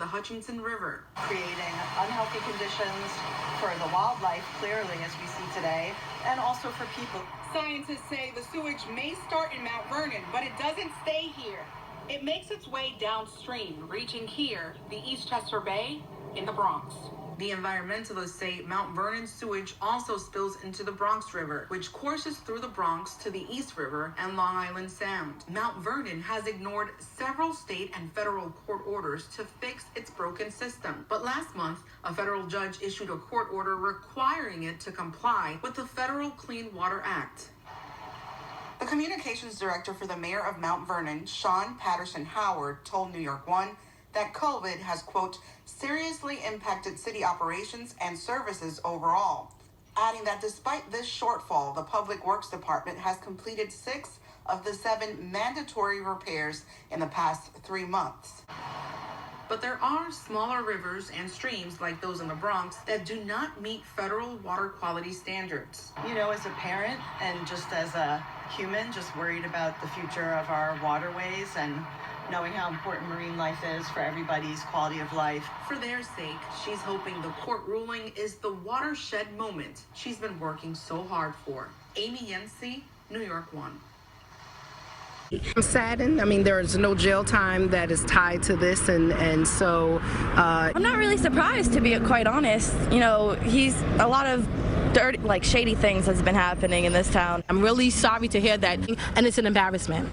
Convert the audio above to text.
the Hutchinson River, creating unhealthy conditions for the wildlife, clearly, as we see today, and also for people. Scientists say the sewage may start in Mount Vernon, but it doesn't stay here. It makes its way downstream, reaching here, the Eastchester Bay in the Bronx. The environmentalists say Mount Vernon sewage also spills into the Bronx River, which courses through the Bronx to the East River and Long Island Sound. Mount Vernon has ignored several state and federal court orders to fix its broken system. But last month, a federal judge issued a court order requiring it to comply with the Federal Clean Water Act. The communications director for the mayor of Mount Vernon, Sean Patterson Howard, told New York One that COVID has, quote, seriously impacted city operations and services overall, adding that despite this shortfall, the Public Works Department has completed 6 of the 7 mandatory repairs in the past 3 months. But there are smaller rivers and streams like those in the Bronx that do not meet federal water quality standards. You know, as a parent and just as a human, just worried about the future of our waterways and knowing how important marine life is for everybody's quality of life. For their sake, she's hoping the court ruling is the watershed moment she's been working so hard for. Amy Yancey, New York One. I'm saddened. I mean, there is no jail time that is tied to this, and so I'm not really surprised, to be quite honest. You know, a lot of dirty, like shady things has been happening in this town. I'm really sorry to hear that, and it's an embarrassment.